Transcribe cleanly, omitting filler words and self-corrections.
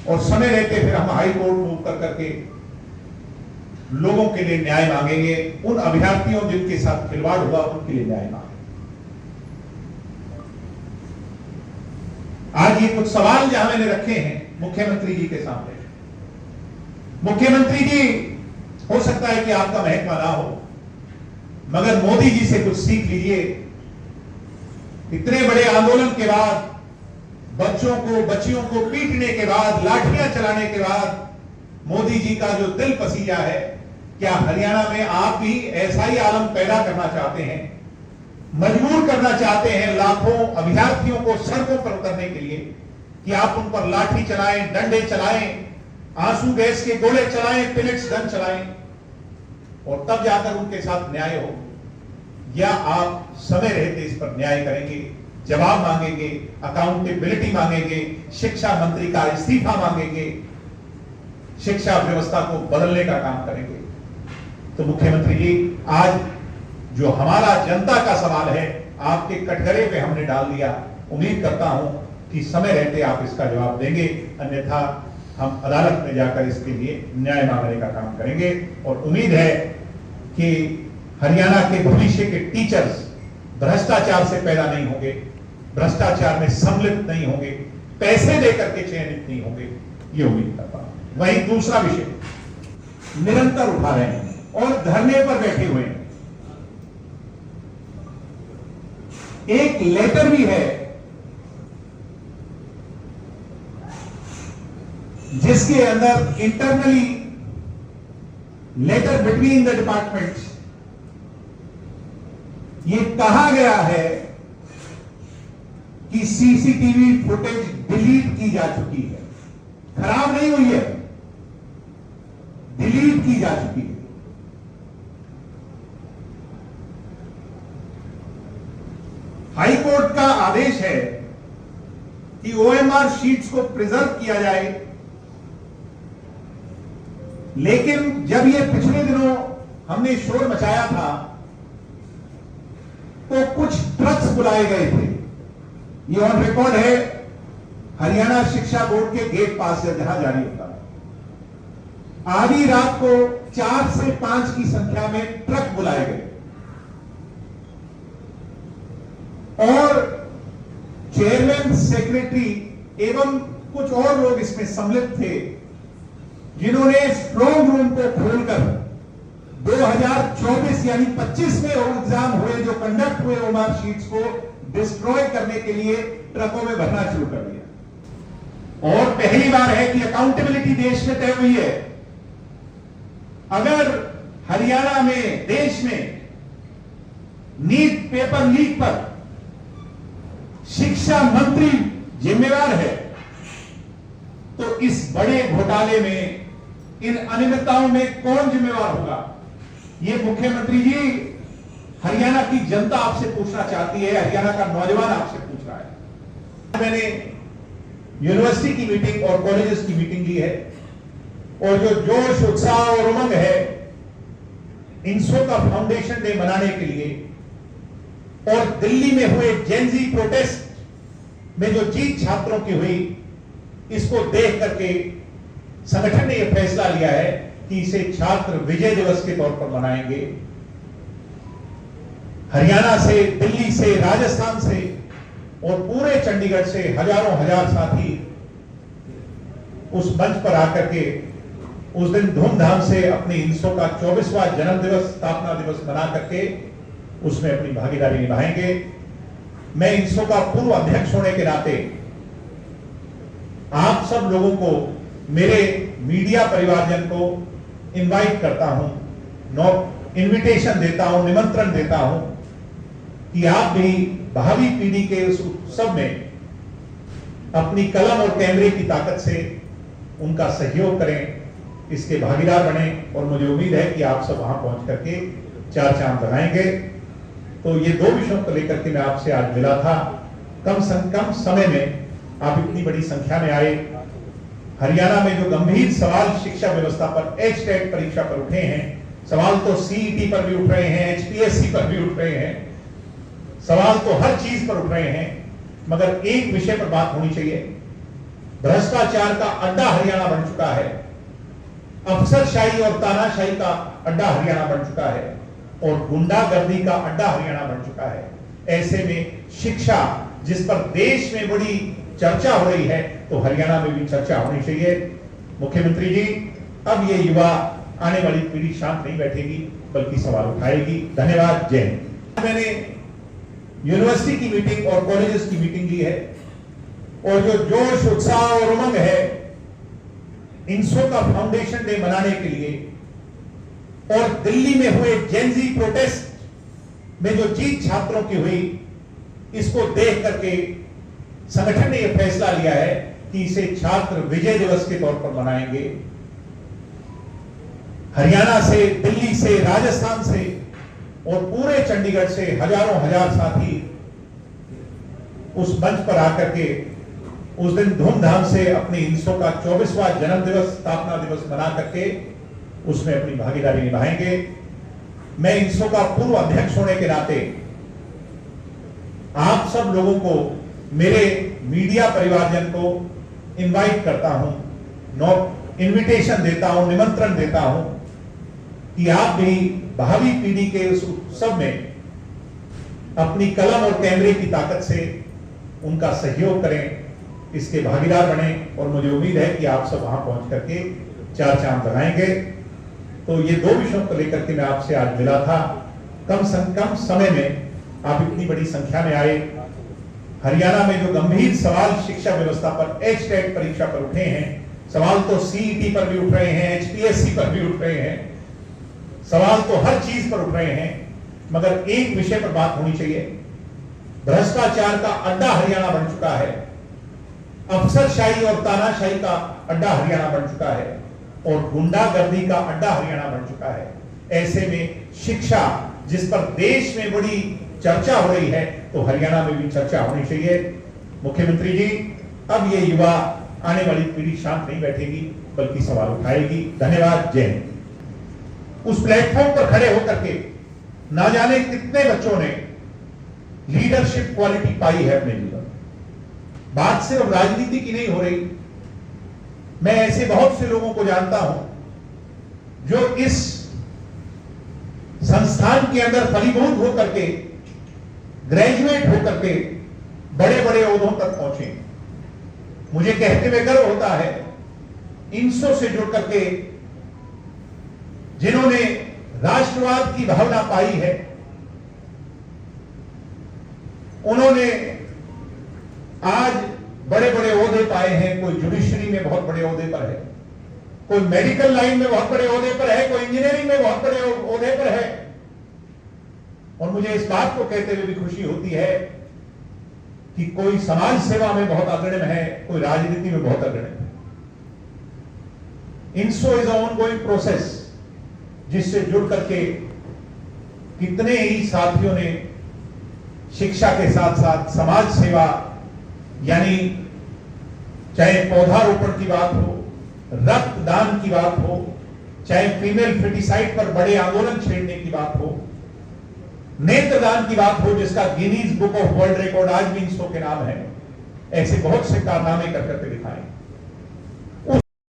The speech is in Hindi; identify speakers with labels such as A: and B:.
A: और समय रहते फिर हम हाई कोर्ट मूव कर करके लोगों के लिए न्याय मांगेंगे। उन अभ्यर्थियों जिनके साथ खिलवाड़ हुआ उनके लिए न्याय मांगेंगे। आज ये कुछ सवाल जहां मैंने रखे हैं मुख्यमंत्री जी के सामने। मुख्यमंत्री जी, हो सकता है कि आपका महकमा ना हो, मगर मोदी जी से कुछ सीख लीजिए। इतने बड़े आंदोलन के बाद, बच्चों को बच्चियों को पीटने के बाद, लाठियां चलाने के बाद मोदी जी का जो दिल पसीजा है, क्या हरियाणा में आप भी ऐसा ही आलम पैदा करना चाहते हैं? मजबूर करना चाहते हैं लाखों अभ्यर्थियों को सड़कों पर उतरने के लिए कि आप उन पर लाठी चलाएं, डंडे चलाएं, आंसू गैस के गोले चलाएं, पिलेट्स गन चलाएं और तब जाकर उनके साथ न्याय हो? या आप समय रहते इस पर न्याय करेंगे, जवाब मांगेंगे, अकाउंटेबिलिटी मांगेंगे, शिक्षा मंत्री का इस्तीफा मांगेंगे, शिक्षा व्यवस्था को बदलने का काम करेंगे? तो मुख्यमंत्री जी, आज जो हमारा जनता का सवाल है आपके कटघरे पे हमने डाल दिया। उम्मीद करता हूं कि समय रहते आप इसका जवाब देंगे, अन्यथा हम अदालत में जाकर इसके लिए न्याय मांगने का काम करेंगे। और उम्मीद है कि हरियाणा के भविष्य के टीचर्स भ्रष्टाचार से पैदा नहीं होंगे, भ्रष्टाचार में सम्मिलित नहीं होंगे, पैसे देकर के चयनित नहीं होंगे, ये उम्मीद करता हूं। वहीं दूसरा विषय निरंतर उठा रहे हैं और धरने पर बैठे हुए हैं। एक लेटर भी है जिसके अंदर internally letter between the departments ये कहा गया है कि सीसीटीवी फुटेज डिलीट की जा चुकी है, खराब नहीं हुई है, डिलीट की जा चुकी है। हाई कोर्ट का आदेश है कि ओएमआर शीट्स को प्रिजर्व किया जाए, लेकिन जब ये पिछले दिनों हमने शोर मचाया था तो कुछ ट्रक्स बुलाए गए थे। ये ऑन रिकॉर्ड है हरियाणा शिक्षा बोर्ड के गेट पास से जहां जारी होता है। आधी रात को 4 से 5 की संख्या में ट्रक बुलाए गए और चेयरमैन, सेक्रेटरी एवं कुछ और लोग इसमें सम्मिलित थे, जिन्होंने स्ट्रॉन्ग रूम को खोलकर 2024 यानी 25 में एग्जाम हुए, जो कंडक्ट हुए ओएमआर शीट्स को डिस्ट्रॉय करने के लिए ट्रकों में भरना शुरू कर दिया। और पहली बार है कि अकाउंटेबिलिटी देश में तय हुई है। अगर हरियाणा में, देश में नीट पेपर लीक पर शिक्षा मंत्री जिम्मेवार है, तो इस बड़े घोटाले में, इन अनियमितताओं में कौन जिम्मेवार होगा? ये मुख्यमंत्री जी, हरियाणा की जनता आपसे पूछना चाहती है, हरियाणा का नौजवान आपसे पूछ रहा है। मैंने यूनिवर्सिटी की मीटिंग और कॉलेजेस की मीटिंग ली है और जो जोश, उत्साह और उमंग है इंसो का फाउंडेशन डे मनाने के लिए और दिल्ली में हुए जेनजी प्रोटेस्ट में जो जीत छात्रों की हुई, इसको देख करके संगठन ने यह फैसला लिया है कि इसे छात्र विजय दिवस के तौर पर मनाएंगे। हरियाणा से, दिल्ली से, राजस्थान से और पूरे चंडीगढ़ से हजारों हजार साथी उस मंच पर आकर के उस दिन धूमधाम से अपनी इंसो का 24वां जन्म दिवस, स्थापना दिवस मना करके उसमें अपनी भागीदारी निभाएंगे। मैं इंसो का पूर्व अध्यक्ष होने के नाते आप सब लोगों को, मेरे मीडिया परिवारजन को इनवाइट करता हूं, इनविटेशन देता हूं, निमंत्रण देता हूं कि आप भी भावी पीढ़ी के उस उत्सव में अपनी कलम और कैमरे की ताकत से उनका सहयोग करें, इसके भागीदार बने। और मुझे उम्मीद है कि आप सब वहां पहुंच करके चार चांद लगाएंगे। तो ये दो विषयों को लेकर के मैं आपसे आज मिला था। कम समय में आप इतनी बड़ी संख्या में आए। हरियाणा में जो गंभीर सवाल शिक्षा व्यवस्था पर, एचटेट परीक्षा पर उठे हैं, सवाल तो सीईटी पर भी उठ रहे हैं, एचपीएससी पर भी उठ रहे हैं, सवाल तो हर चीज पर उठ रहे हैं, मगर एक विषय पर बात होनी चाहिए भ्रष्टाचार का अड्डा हरियाणा बन चुका है, अफसरशाही और तानाशाही का अड्डा हरियाणा बन चुका है और गुंडागर्दी का अड्डा हरियाणा बन चुका है। ऐसे में शिक्षा, जिस पर देश में बड़ी चर्चा हो रही है, तो हरियाणा में भी चर्चा होनी चाहिए। मुख्यमंत्री जी, अब ये युवा आने वाली पीढ़ी शांत नहीं बैठेगी बल्कि सवाल उठाएगी। धन्यवाद। जय हिंद। मैंने यूनिवर्सिटी की मीटिंग और कॉलेजेस की मीटिंग ली है और जो जोश, उत्साह और उमंग है इंसो का फाउंडेशन डे मनाने के लिए और दिल्ली में हुए जेनजी प्रोटेस्ट में जो जीत छात्रों की हुई, इसको देख करके संगठन ने यह फैसला लिया है कि इसे छात्र विजय दिवस के तौर पर मनाएंगे। हरियाणा से, दिल्ली से, राजस्थान से और पूरे चंडीगढ़ से हजारों हजार साथी उस मंच पर आकर के उस दिन धूमधाम से अपनी इंसो का 24वां जन्म दिवस, स्थापना दिवस मना करके उसमें अपनी भागीदारी निभाएंगे। मैं इंसो का पूर्व अध्यक्ष होने के नाते आप सब लोगों को, मेरे मीडिया परिवारजन को इनवाइट करता हूं, इनविटेशन देता हूं, निमंत्रण देता हूं कि आप भी भावी पीढ़ी के उस उत्सव में अपनी कलम और कैमरे की ताकत से उनका सहयोग करें, इसके भागीदार बने और मुझे उम्मीद है कि आप सब वहां पहुंच करके चार चांद लगाएंगे। तो ये दो विषयों को लेकर के मैं आपसे आज मिला था। कम समय में आप इतनी बड़ी संख्या में आए। हरियाणा में जो गंभीर सवाल शिक्षा व्यवस्था पर, एचटेट परीक्षा पर उठे हैं, सवाल तो सीईटी पर भी उठ रहे हैं, एचपीएससी पर भी उठ रहे हैं, सवाल तो हर चीज पर उठ रहे हैं, मगर एक विषय पर बात होनी चाहिए। भ्रष्टाचार का अड्डा हरियाणा बन चुका है, अफसरशाही और तानाशाही का अड्डा हरियाणा बन चुका है और गुंडागर्दी का अड्डा हरियाणा बन चुका है। ऐसे में शिक्षा, जिस पर देश में बड़ी चर्चा हो रही है, तो हरियाणा में भी चर्चा होनी चाहिए। मुख्यमंत्री जी, अब ये युवा आने वाली पीढ़ी शांत नहीं बैठेगी बल्कि सवाल उठाएगी। धन्यवाद। जय हिंद। उस प्लेटफॉर्म पर खड़े होकर के ना जाने कितने बच्चों ने लीडरशिप क्वालिटी पाई है अपने जीवन। बात सिर्फ राजनीति की नहीं हो रही। मैं ऐसे बहुत से लोगों को जानता हूं जो इस संस्थान के अंदर फलीभूत होकर के, ग्रेजुएट होकर के बड़े बड़े ओहदों तक पहुंचे। मुझे कहते हुए गर्व होता है, इंसो से जुड़ करके जिन्होंने राष्ट्रवाद की भावना पाई है, उन्होंने आज बड़े बड़े ओहदे पाए हैं। कोई जुडिशरी में बहुत बड़े ओहदे पर है, कोई मेडिकल लाइन में बहुत बड़े ओहदे पर है, कोई इंजीनियरिंग में बहुत बड़े ओहदे पर है। और मुझे इस बात को कहते हुए भी खुशी होती है कि कोई समाज सेवा में बहुत अग्रणी है, कोई राजनीति में बहुत अग्रणी है। इंसो इज ऑन गोइंग प्रोसेस, जिससे जुड़ करके कितने ही साथियों ने शिक्षा के साथ साथ समाज सेवा, यानी चाहे पौधारोपण की बात हो, रक्तदान की बात हो, चाहे फीमेल फेटिसाइड पर बड़े आंदोलन छेड़ने की बात हो, नेत्रदान की बात हो, जिसका Guinness book of world record आज भी इंसो के नाम है, ऐसे बहुत से कारनामे कर करके दिखाए।